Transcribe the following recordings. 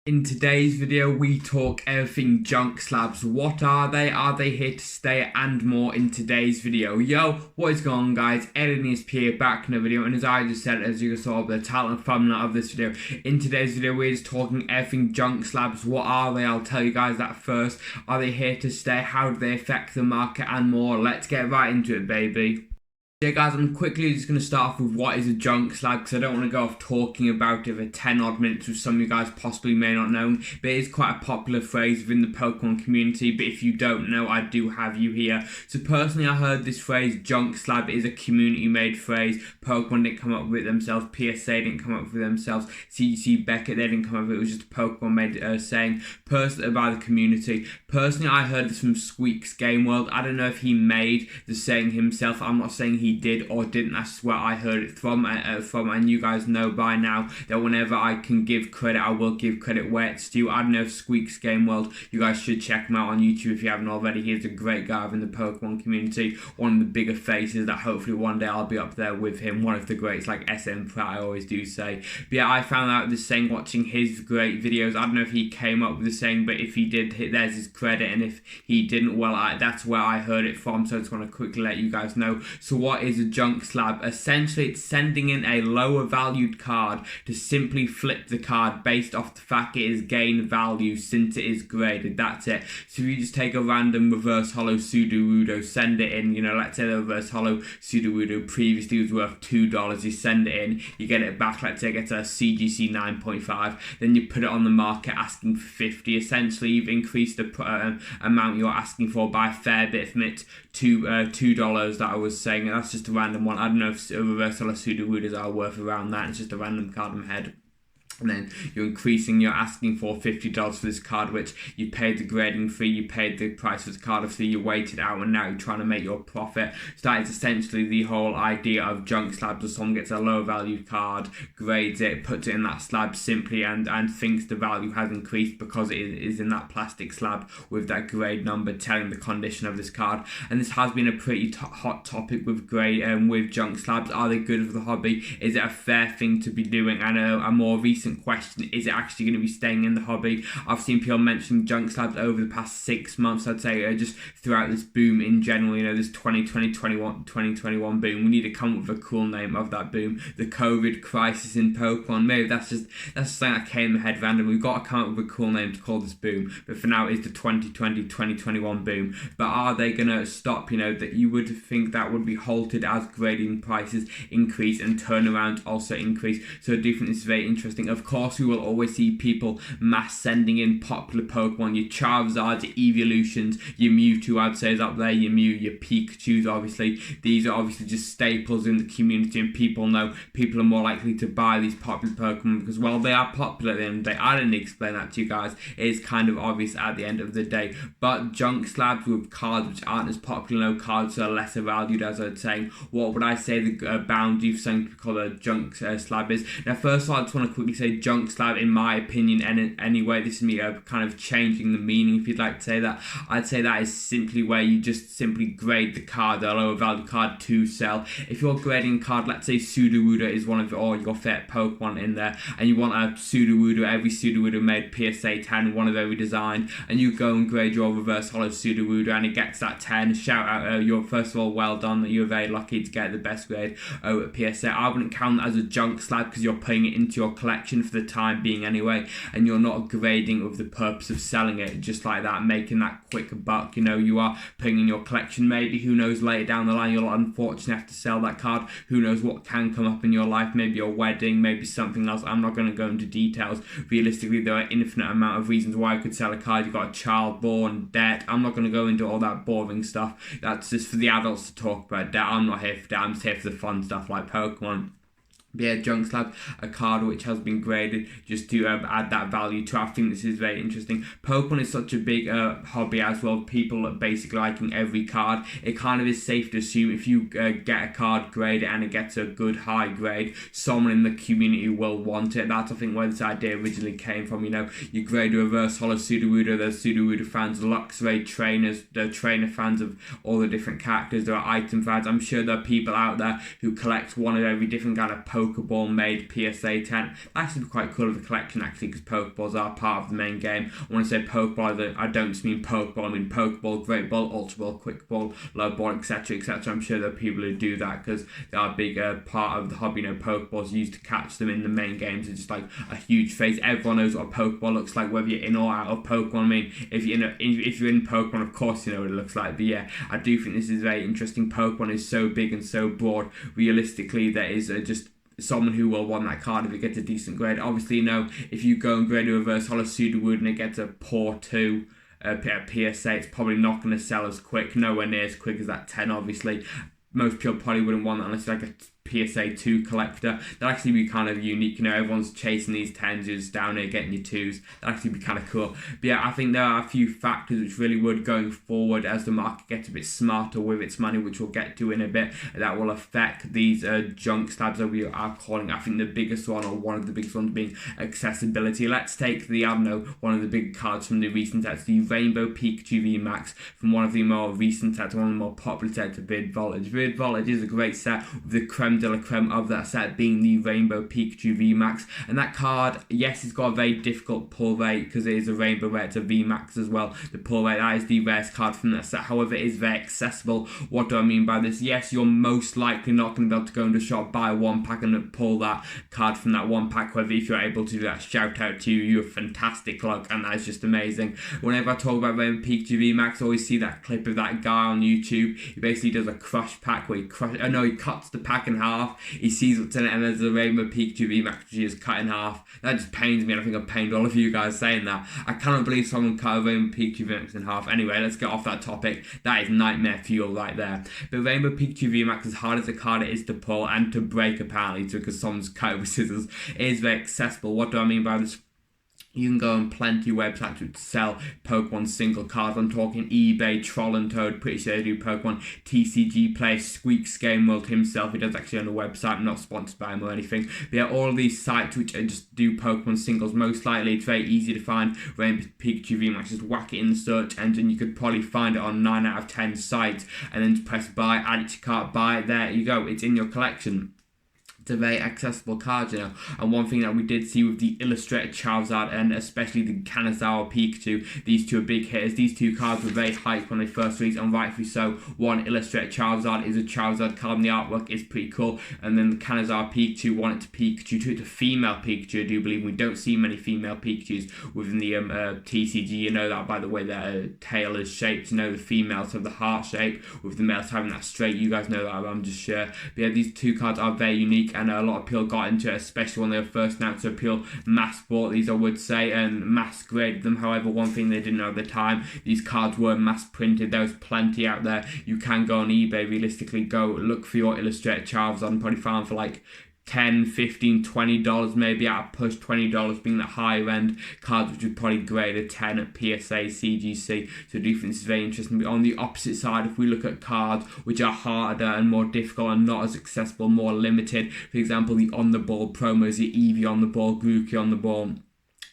In today's video, we talk everything Junk Slabs. What are they? Are they here to stay? And more in today's video. Yo, what is going on, guys? Alien ESP here, back in the video. And as I just said, as you saw the title and thumbnail of this video, in today's video, we're just talking everything Junk Slabs. What are they? I'll tell you guys that first. Are they here to stay? How do they affect the market? And more. Let's get right into it, baby. Yeah, guys, I'm quickly just going to start off with what is a junk slab, because I don't want to go off talking about it for 10 odd minutes, which some of you guys possibly may not know, but it is quite a popular phrase within the Pokemon community. But if you don't know, I do have you here. So personally, I heard this phrase junk slab is a community made phrase. Pokemon didn't come up with it themselves, PSA didn't come up with it themselves, CGC Beckett, they didn't come up with it. It was just a Pokemon made saying by the community. Personally, I heard this from Squeak's Game World. I don't know if he made the saying himself. I'm not saying he did or didn't. That's where I heard it from, and you guys know by now that whenever I can give credit, I will give credit where it's due. I don't know if Squeak's Game World, you guys should check him out on YouTube if you haven't already. He's a great guy in the Pokemon community, one of the bigger faces that hopefully one day I'll be up there with him, one of the greats like SM Pratt, I always do say. But yeah, I found out this saying watching his great videos. I don't know if he came up with the saying, but if he did, there's his credit, and if he didn't, well, that's where I heard it from, so I just want to quickly let you guys know. So what is a junk slab? Essentially, it's sending in a lower valued card to simply flip the card based off the fact it is gained value since it is graded. That's it. So if you just take a random reverse holo Sudowoodo, send it in, let's say the reverse holo Sudowoodo previously was worth $2, you send it in, you get it back, let's say it gets a CGC 9.5, then you put it on the market asking for 50. Essentially, you've increased the amount you're asking for by a fair bit from it to $2 that I was saying. That's just a random one. I don't know if reverse holo Sudowoodos are worth around that. It's just a random card in my head. And then you're asking for $50 for this card, which you paid the grading fee, you paid the price for the card fee, you waited out, and now you're trying to make your profit. So that is essentially the whole idea of junk slabs. Or someone gets a low value card, grades it, puts it in that slab simply, and thinks the value has increased because it is in that plastic slab with that grade number telling the condition of this card. And this has been a pretty hot topic with with junk slabs. Are they good for the hobby? Is it a fair thing to be doing? And a more recent question, is it actually going to be staying in the hobby? I've seen people mention junk slabs over the past 6 months, I'd say, just throughout this boom in general, this 2021 boom. We need to come up with a cool name of that boom. The COVID crisis in Pokemon. Maybe that's something that came in my head random. We've got to come up with a cool name to call this boom, but for now it's the 2020-2021 boom. But are they going to stop? That you would think that would be halted as grading prices increase and turnaround also increase. So I do think this is very interesting. Of course, we will always see people mass sending in popular Pokemon. Your Charizards, your Evolutions, your Mewtwo, I'd say, is up there. Your Mew, your Pikachus, obviously. These are obviously just staples in the community, and people know people are more likely to buy these popular Pokemon because, well, they are popular at the end of the day. I didn't explain that to you guys. It is kind of obvious at the end of the day. But junk slabs with cards which aren't as popular, cards are lesser valued, as I was saying. What would I say the boundary for something called a junk slab is? Now, first of all, I just want to quickly say junk slab, in my opinion, and anyway, this is me kind of changing the meaning, if you'd like to say that. I'd say that is simply where you just simply grade the card, a lower value card, to sell. If you're grading a card, let's say Sudowoodo is one of your favorite Pokemon in there, and you want a Sudowoodo, every Sudowoodo made PSA 10, one of every design, and you go and grade your reverse holo Sudowoodo and it gets that 10, shout out, you're first of all well done, that you're very lucky to get the best grade at PSA. I wouldn't count that as a junk slab because you're putting it into your collection for the time being anyway, and you're not grading with the purpose of selling it just like that, making that quick buck. You are putting in your collection. Maybe, who knows, later down the line you'll unfortunately have to sell that card. Who knows what can come up in your life, maybe a wedding, maybe something else. I'm not going to go into details. Realistically, there are infinite amount of reasons why I could sell a card. You've got a child born, debt. I'm not going to go into all that boring stuff. That's just for the adults to talk about. That I'm not here for that. I'm just here for the fun stuff like Pokemon. Yeah, junk slab, a card which has been graded just to add that value to. I think this is very interesting. Pokemon is such a big hobby as well. People are basically liking every card. It kind of is safe to assume if you get a card graded and it gets a good high grade, someone in the community will want it. That's, I think, where this idea originally came from. You grade a reverse holo Sudowoodo. There's Sudowoodo fans, Luxray trainers, the trainer fans of all the different characters. There are item fans. I'm sure there are people out there who collect one of every different kind of Pokemon Pokeball made PSA 10. Actually quite cool of a collection actually, because Pokeballs are part of the main game. When I say Pokeball, I don't just mean Pokeball, I mean Pokeball, Great Ball, Ultra Ball, Quick Ball, Low Ball, etc, etc. I'm sure there are people who do that because they are a big part of the hobby. You know, Pokeballs used to catch them in the main games. It's just like a huge phase. Everyone knows what a Pokeball looks like, whether you're in or out of Pokemon. I mean, if you're in Pokemon, of course you know what it looks like. But yeah, I do think this is very interesting. Pokemon is so big and so broad. Realistically, there is just someone who will want that card if it gets a decent grade. Obviously, you know, if you go and grade a reverse holo Sudowoodo and it gets a poor 2 PSA, it's probably not going to sell as quick, nowhere near as quick as that 10, obviously. Most people probably wouldn't want that unless it's like a PSA 2 collector. That'd actually be kind of unique. You know, everyone's chasing these 10s, you're just down here getting your 2s. That'd actually be kind of cool. But yeah, I think there are a few factors which really would, going forward, as the market gets a bit smarter with its money, which we'll get to in a bit, that will affect these junk slabs that we are calling. I think the biggest one, or one of the biggest ones, being accessibility. Let's take the, I don't know, one of the big cards from the recent sets, the Rainbow Pikachu VMAX, from one of the more recent sets, one of the more popular sets, Vid Voltage. Vid Voltage is a great set, with the creme de la creme of that set being the Rainbow Pikachu VMAX. And that card, yes, it's got a very difficult pull rate because it is a Rainbow rare, it's a VMAX as well. The pull rate, that is the rarest card from that set. However, it is very accessible. What do I mean by this? Yes, you're most likely not going to be able to go into the shop, buy one pack and pull that card from that one pack. However, if you're able to do that, shout out to you. You have fantastic luck, and that is just amazing. Whenever I talk about Rainbow Pikachu VMAX, I always see that clip of that guy on YouTube. He basically does a crush pack where he cuts the pack in half. He sees what's in it, and there's a Rainbow Pikachu VMAX which he is cut in half. That just pains me, and I think I've pained all of you guys saying that. I cannot believe someone cut a Rainbow Pikachu VMAX in half. Anyway, let's get off that topic. That is nightmare fuel right there. But Rainbow Pikachu VMAX, as hard as a card it is to pull and to break apparently, because someone's cut it with scissors, it is very accessible. What do I mean by this? You can go on plenty of websites which sell Pokemon single cards. I'm talking eBay, Troll and Toad, pretty sure they do Pokemon, TCG Play, Squeaks Game World himself, he does actually on a website, I'm not sponsored by him or anything. But yeah, all of these sites which just do Pokemon singles, most likely it's very easy to find Rainbow Pikachu VMAX. Just whack it in the search engine, you could probably find it on 9 out of 10 sites, and then just press buy, add it to cart, buy it, there you go, it's in your collection. It's a very accessible card, you know. And one thing that we did see with the illustrated Charizard and especially the Kanazawa Pikachu, these two are big hitters. These two cards were very hyped when they first released, and rightfully so. One illustrated Charizard is a Charizard card, and the artwork is pretty cool. And then the Kanazawa Pikachu, one it's a Pikachu, two it's a female Pikachu, I do believe. We don't see many female Pikachus within the TCG. You know that by the way their tail is shaped. You know the females have the heart shape, with the males having that straight. You guys know that, I'm just sure. But yeah, these two cards are very unique, and a lot of people got into it, especially when they were first announced. So people mass bought these, I would say, and mass graded them. However, one thing they didn't know at the time, these cards were mass printed. There was plenty out there. You can go on eBay, realistically, go look for your illustrated Charizard and probably find for like $10, $15, $20 maybe, at a push, $20 being the higher end cards, which would probably grade a 10 at PSA, CGC. So I do think this is very interesting. But on the opposite side, if we look at cards which are harder and more difficult and not as accessible, more limited, for example, the on the ball promos, the Eevee on the ball, Grookey on the ball,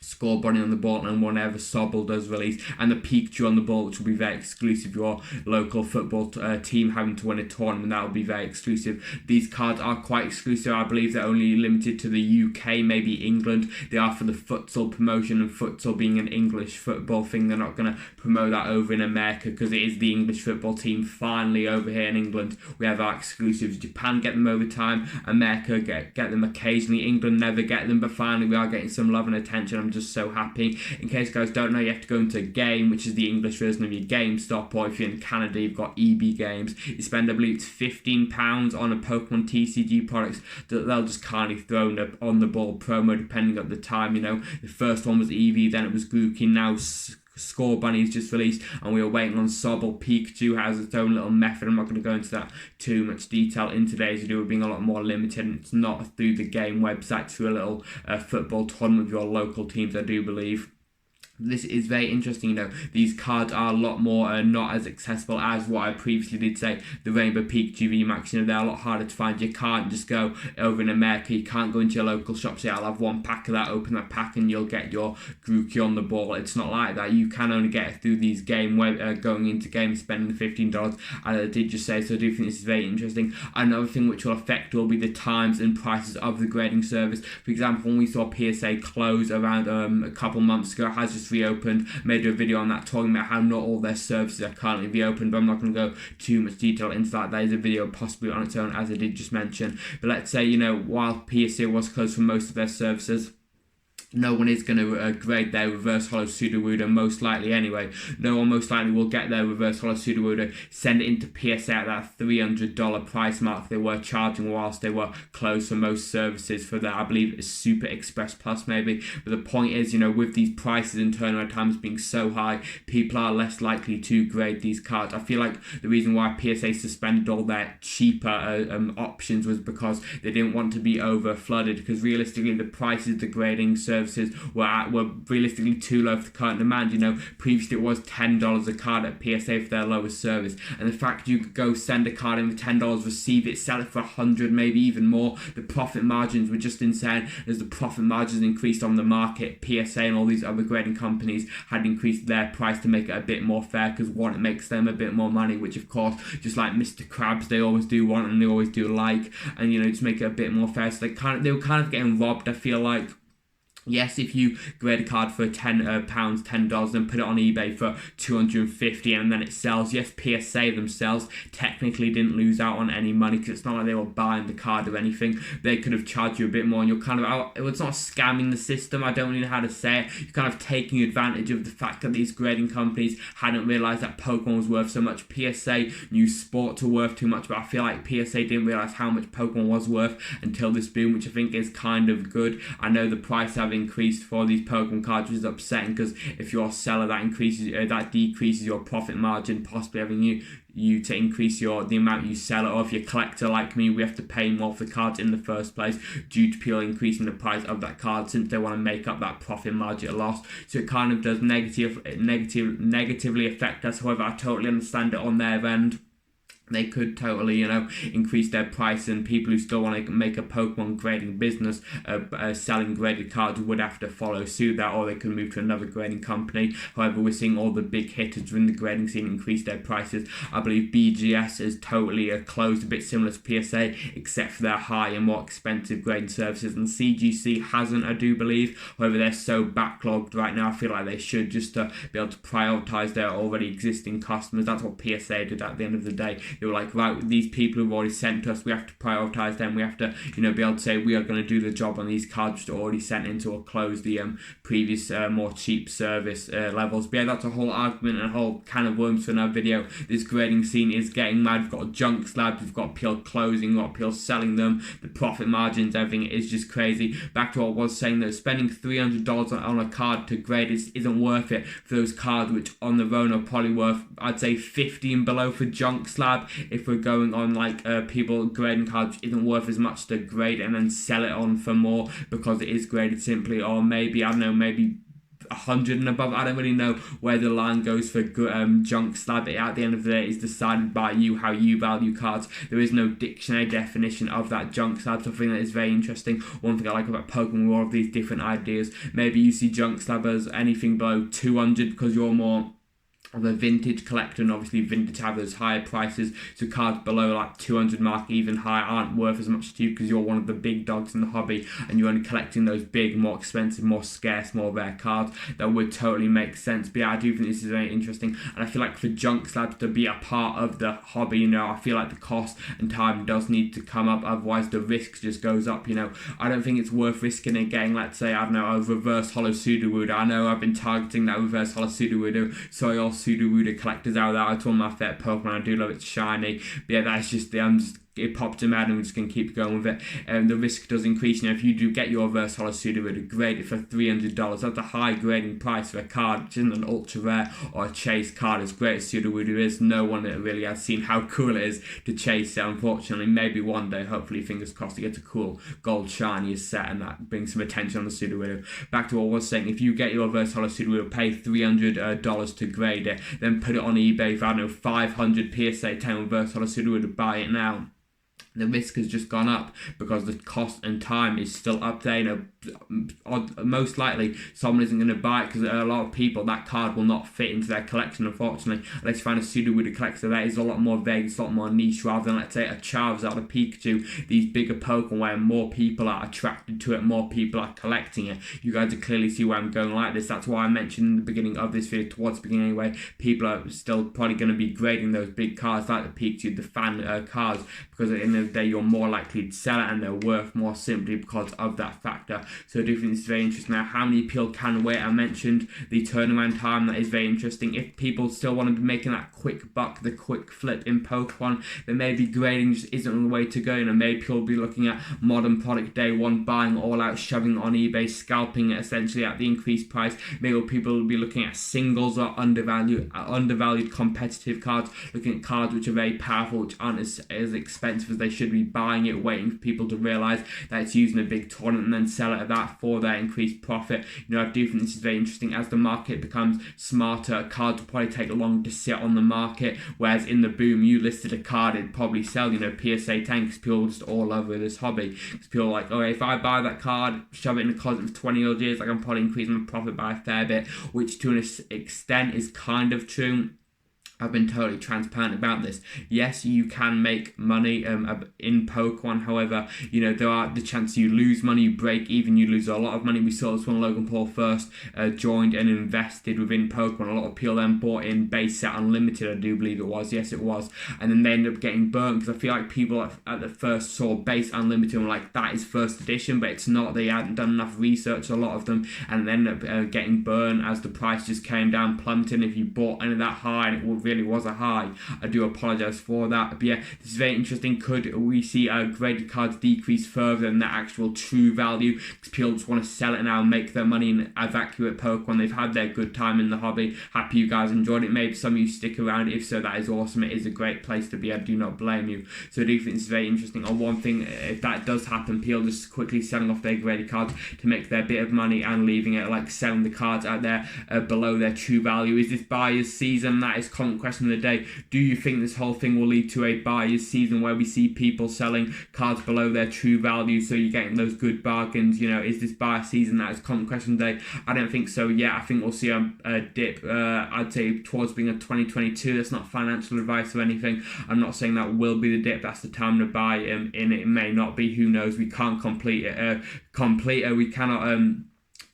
Score Bunny on the ball, and whenever Sobble does release, and the Pikachu on the ball, which will be very exclusive. Your local football team having to win a tournament, that will be very exclusive. These cards are quite exclusive. I believe they're only limited to the UK, maybe England. They are for the futsal promotion, and futsal being an English football thing, they're not going to promote that over in America because it is the English football team. Finally, over here in England, we have our exclusives. Japan get them over time, America get them occasionally, England never get them, but finally we are getting some love and attention. I'm just so happy. In case you guys don't know, you have to go into Game, which is the English version of your GameStop, or if you're in Canada, you've got EB Games. You spend, I believe it's £15 on a Pokemon TCG products that they'll just kindly throw on the ball promo depending on the time. You know, the first one was Eevee, then it was Grookey, now Score Bunny's just released, and we were waiting on Sobble. Pikachu has its own little method. I'm not going to go into that too much detail in today's video, being a lot more limited, and it's not through the Game website, through a little football tournament with your local teams, I do believe. This is very interesting, these cards are a lot more not as accessible as what I previously did say, the Rainbow Pikachu VMAX, they're a lot harder to find. You can't just go over in America, you can't go into your local shop, say I'll have one pack of that, open that pack and you'll get your Grookey on the ball. It's not like that. You can only get it through these going into games, spending the $15, as I did just say, so I do think this is very interesting. Another thing which will affect will be the times and prices of the grading service. For example, when we saw PSA close around a couple months ago, it has just reopened. Made a video on that talking about how not all their services are currently reopened, but I'm not going to go too much detail into that. That is a video possibly on its own, as I did just mention. But let's say, while PSA was closed for most of their services, no one is going to grade their reverse hollow Sudowoodo, most likely anyway. No one most likely will get their reverse hollow Sudowoodo, send it into PSA at that $300 price mark they were charging whilst they were closed for most services for that, I believe it's Super Express Plus maybe. But the point is, with these prices and turnaround times being so high, people are less likely to grade these cards. I feel like the reason why PSA suspended all their cheaper options was because they didn't want to be over flooded, because realistically the prices the grading services were realistically too low for the current demand. Previously it was $10 a card at PSA for their lowest service, and the fact you could go send a card in for $10, receive it, sell it for $100, maybe even more, the profit margins were just insane. As the profit margins increased on the market, PSA and all these other grading companies had increased their price to make it a bit more fair, because one, it makes them a bit more money, which of course, just like Mr. Krabs, they always do want and they always do like, and just make it a bit more fair. So they were kind of getting robbed, I feel like. Yes, if you grade a card for $10 and put it on eBay for $250 and then it sells, yes, PSA themselves technically didn't lose out on any money, because it's not like they were buying the card or anything. They could have charged you a bit more and you're kind of out. It's not scamming the system, I don't really know how to say it. You're kind of taking advantage of the fact that these grading companies hadn't realised that Pokemon was worth so much. PSA knew sports were worth too much, but I feel like PSA didn't realise how much Pokemon was worth until this boom, which I think is kind of good. I know the price have increased for these Pokemon cards, which is upsetting, because if you're a seller, that decreases your profit margin, possibly having you to increase the amount you sell it, or if you're a collector like me, we have to pay more for the cards in the first place due to purely increasing the price of that card, since they want to make up that profit margin loss. So it kind of does negatively affect us. However, I totally understand it on their end. They could totally, increase their price, and people who still want to make a Pokemon grading business, selling graded cards, would have to follow suit that, or they could move to another grading company. However, we're seeing all the big hitters in the grading scene increase their prices. I believe BGS is totally closed, a bit similar to PSA, except for their high and more expensive grading services, and CGC hasn't, I do believe. However, they're so backlogged right now, I feel like they should just be able to prioritise their already existing customers. That's what PSA did at the end of the day. They were like, right, these people who've already sent us, we have to prioritise them. We have to, be able to say we are going to do the job on these cards that are already sent into or close the previous more cheap service levels. But yeah, that's a whole argument and a whole can of worms for another video. This grading scene is getting mad. We've got Junk Slabs, we've got people closing, we've got people selling them. The profit margins, everything is just crazy. Back to what I was saying, that spending $300 on a card to grade isn't worth it for those cards which on their own are probably worth, I'd say, 50 and below for Junk Slab. If we're going on people grading cards isn't worth as much to grade and then sell it on for more because it is graded simply, or maybe, I don't know, maybe 100 and above. I don't really know where the line goes for Junk Slab. At the end of the day, it's decided by you, how you value cards. There is no dictionary definition of that Junk Slab, so I think that is very interesting. One thing I like about Pokemon, all of these different ideas. Maybe you see Junk Slab as anything below 200 because you're more of a vintage collector, and obviously vintage have those higher prices, so cards below like 200 mark, even higher, aren't worth as much to you because you're one of the big dogs in the hobby and you're only collecting those big, more expensive, more scarce, more rare cards. That would totally make sense. But yeah, I do think this is very interesting, and I feel like for Junk Slabs to be a part of the hobby, I feel like the cost and time does need to come up, otherwise the risk just goes up. I don't think it's worth risking it getting, let's say, I don't know, a reverse hollow Sudowoodo. I know I've been targeting that reverse hollow Sudowoodo, so I also Sudowoodo collectors out there. It's one of my favorite Pokemon. I do love it, shiny. But yeah, that's just it popped in my head and we're just going to keep going with it. The risk does increase. If you do get your reverse hollow pseudo-widow, grade it for $300. That's a high grading price for a card which isn't an ultra rare or a chase card. As great as pseudo-widow is, no one that really has seen how cool it is to chase it. Unfortunately, maybe one day, hopefully, fingers crossed, to get a cool gold shiny set and that brings some attention on the pseudo-widow. Back to what I was saying, if you get your reverse hollow pseudo-widow, pay $300 to grade it, then put it on eBay for, I don't know, 500 PSA 10 reverse hollow pseudo-widow, buy it now. The risk has just gone up because the cost and time is still up there. Most likely someone isn't going to buy it because a lot of people, that card will not fit into their collection, unfortunately. Unless you find a pseudo-widow collector that is a lot more vague, it's a lot more niche, rather than, let's say, a Charizard, a Pikachu, these bigger Pokemon where more people are attracted to it, more people are collecting it. You guys will clearly see where I'm going like this. That's why I mentioned in the beginning of this video, towards the beginning anyway, people are still probably going to be grading those big cards like the Pikachu, the fan cards, because at the end of the day, you're more likely to sell it and they're worth more simply because of that factor. So I do think this is very interesting. Now, how many people can wait? I mentioned the turnaround time. That is very interesting. If people still want to be making that quick buck, the quick flip in Pokemon, then maybe grading just isn't the way to go. Maybe people will be looking at modern product day one, buying all out, shoving it on eBay, scalping it essentially at the increased price. Maybe people will be looking at singles or undervalued competitive cards, looking at cards which are very powerful, which aren't as expensive as they should be, buying it, waiting for people to realise that it's using a big tournament and then sell it at that for their increased profit. I do think this is very interesting. As the market becomes smarter, cards will probably take longer to sit on the market, whereas in the boom, you listed a card, it'd probably sell, PSA 10, because people are just all over this hobby. Because people are like, oh, if I buy that card, shove it in the closet for 20 odd years, I can probably increase my profit by a fair bit, which to an extent is kind of true. I've been totally transparent about this. Yes, you can make money in Pokemon. However, there are the chances you lose money, you break even, you lose a lot of money. We saw this when Logan Paul first joined and invested within Pokemon. A lot of people then bought in base set unlimited, I do believe it was. Yes, it was. And then they ended up getting burnt because I feel like people at the first saw base unlimited and were like, that is first edition, but it's not. They hadn't done enough research, a lot of them, and then ended up getting burned as the price just came down, plummeting. If you bought any of that high and it really was a high, I do apologise for that. But yeah, this is very interesting. Could we see graded cards decrease further than the actual true value because people just want to sell it now and make their money and evacuate Pokemon? They've had their good time in the hobby. Happy you guys enjoyed it. Maybe some of you stick around. If so, that is awesome. It is a great place to be. I do not blame you. So I do think this is very interesting. On one thing, if that does happen, people just quickly selling off their graded cards to make their bit of money and leaving it, like selling the cards out there below their true value. Is this buyer's season? That is common question of the day. Do you think this whole thing will lead to a buyer's season where we see people selling cards below their true value, so you're getting those good bargains? Is this buyer season? That is common question today. I don't think so yet. I think we'll see a dip, I'd say towards being a 2022. That's not financial advice or anything. I'm not saying that will be the dip. That's the time to buy in it. It may not be. Who knows? We can't complete it. We cannot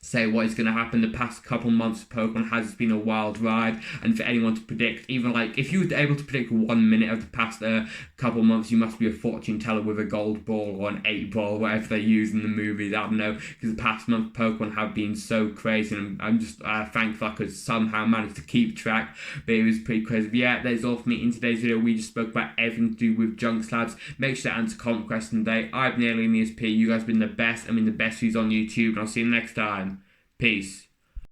say what is going to happen. The past couple months of Pokemon has been a wild ride, and for anyone to predict, even like if you were able to predict 1 minute of the past couple months, you must be a fortune teller with a gold ball or an 8-ball, whatever they use in the movies. I don't know, because the past month Pokemon have been so crazy, and I'm just thankful I could somehow manage to keep track, but it was pretty crazy. But yeah, that is all for me in today's video. We just spoke about everything to do with Junk Slabs. Make sure to answer comment question today. I've been Alien ESP. You guys have been the best. The best views on YouTube, and I'll see you next time. Peace.